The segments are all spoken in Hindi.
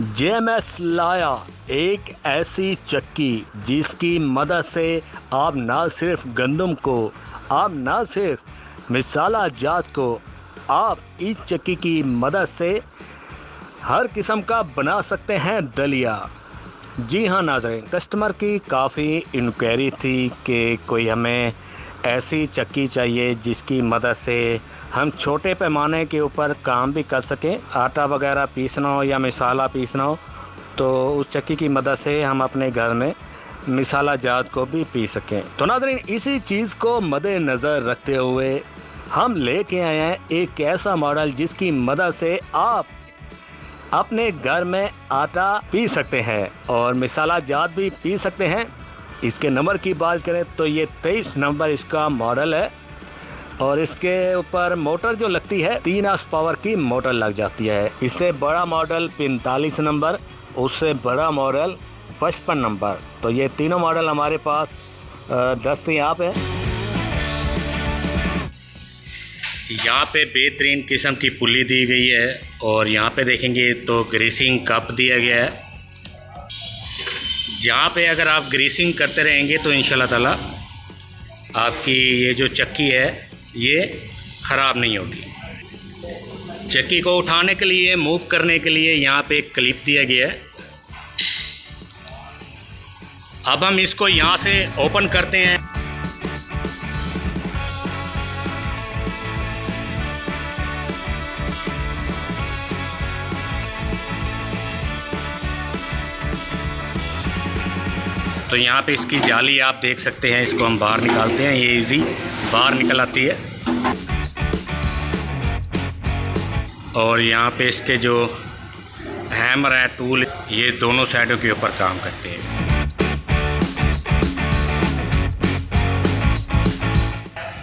जेएमएस लाया एक ऐसी चक्की जिसकी मदद से आप ना सिर्फ गंदम को, आप ना सिर्फ मिसाला जात को, आप इस चक्की की मदद से हर किस्म का बना सकते हैं दलिया। जी हाँ नाज़रीन, कस्टमर की काफ़ी इंक्वायरी थी कि कोई हमें ऐसी चक्की चाहिए जिसकी मदद से हम छोटे पैमाने के ऊपर काम भी कर सकें, आटा वगैरह पीसना हो या मिसाला पीसना हो तो उस चक्की की मदद से हम अपने घर में मिसाला जात को भी पी सकें। तो नाज़रीन, इसी चीज़ को मद्देनज़र रखते हुए हम लेके आए हैं एक ऐसा मॉडल जिसकी मदद से आप अपने घर में आटा पी सकते हैं और मिसाला जात भी पी सकते हैं। इसके नंबर की बात करें तो ये 23 नंबर इसका मॉडल है और इसके ऊपर मोटर जो लगती है 3 हॉर्स पावर की मोटर लग जाती है। इससे बड़ा मॉडल 45 नंबर, उससे बड़ा मॉडल 55 नंबर। तो ये तीनों मॉडल हमारे पास दस्तयाब है। यहाँ पे बेहतरीन किस्म की पुली दी गई है और यहाँ पे देखेंगे तो ग्रीसिंग कप दिया गया है। जहाँ पे अगर आप ग्रीसिंग करते रहेंगे तो इंशाल्लाह ताला आपकी ये जो चक्की है ये ख़राब नहीं होगी। चक्की को उठाने के लिए, मूव करने के लिए यहाँ पे एक क्लिप दिया गया है। अब हम इसको यहाँ से ओपन करते हैं। तो यहाँ पे इसकी जाली आप देख सकते हैं, इसको हम बाहर निकालते हैं, ये इजी बाहर निकल आती है। और यहाँ पे इसके जो हैमर है, टूल, ये दोनों साइडों के ऊपर काम करते हैं।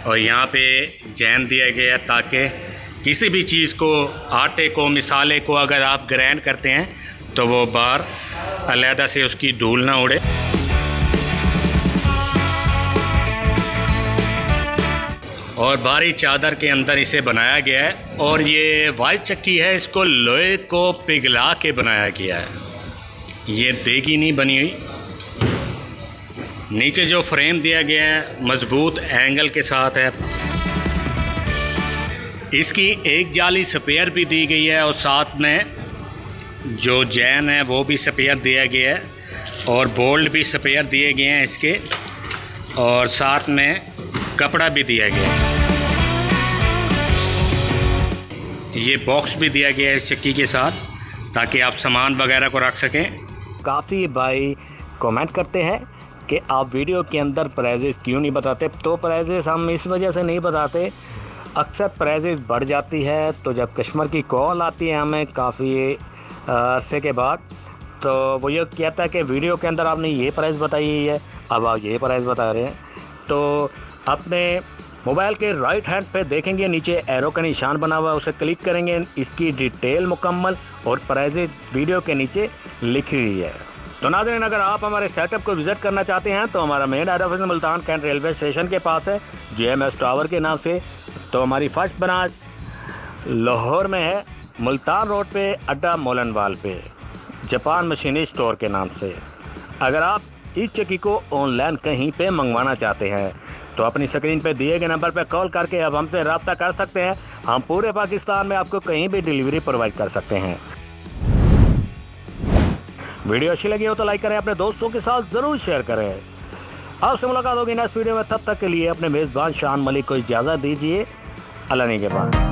और यहाँ पे जैन दिया गया ताकि किसी भी चीज़ को, आटे को, मिसाले को अगर आप ग्राइंड करते हैं तो वो बाहर अलहदा से उसकी धूल ना उड़े। और भारी चादर के अंदर इसे बनाया गया है और ये वाइट चक्की है, इसको लोहे को पिघला के बनाया गया है। ये देगी नहीं बनी हुई। नीचे जो फ्रेम दिया गया है मजबूत एंगल के साथ है। इसकी एक जाली स्पेयर भी दी गई है और साथ में जो जैन है वो भी स्पेयर दिया गया है और बोल्ट भी स्पेयर दिए गए हैं इसके, और साथ में कपड़ा भी दिया गया है। ये बॉक्स भी दिया गया है इस चक्की के साथ ताकि आप सामान वगैरह को रख सकें। काफ़ी भाई कमेंट करते हैं कि आप वीडियो के अंदर प्राइजेस क्यों नहीं बताते। तो प्राइजेस हम इस वजह से नहीं बताते, अक्सर प्राइजेस बढ़ जाती है तो जब कस्टमर की कॉल आती है हमें काफ़ी अरसे के बाद, तो वो ये कहता है कि वीडियो के अंदर आपने ये प्राइस बताई है, अब आप ये प्राइस बता रहे हैं। तो अपने मोबाइल के राइट हैंड पे देखेंगे नीचे एरो का निशान बना हुआ है, उसे क्लिक करेंगे, इसकी डिटेल मुकम्मल और प्राइस वीडियो के नीचे लिखी हुई है। तो नाज़रीन, अगर आप हमारे सेटअप को विज़िट करना चाहते हैं तो हमारा main head office Multan cantt railway station के पास है, जेएमएस टावर के नाम से। तो हमारी फर्स्ट ब्रांच लाहौर में है, मुल्तान रोड पे अड्डा मोलनवाल पे, जापान मशीनी स्टोर के नाम से। अगर आप इस चक्की को ऑनलाइन कहीं पे मंगवाना चाहते हैं तो अपनी स्क्रीन पे दिए गए नंबर पे कॉल करके अब हमसे रब्ता कर सकते हैं। हम पूरे पाकिस्तान में आपको कहीं भी डिलीवरी प्रोवाइड कर सकते हैं। वीडियो अच्छी लगी हो तो लाइक करें, अपने दोस्तों के साथ ज़रूर शेयर करें। आपसे मुलाकात होगी नेक्स्ट वीडियो में, तब तक के लिए अपने मेज़बान शान मलिक को इजाज़त दीजिए। अल्लाह ने के बाद।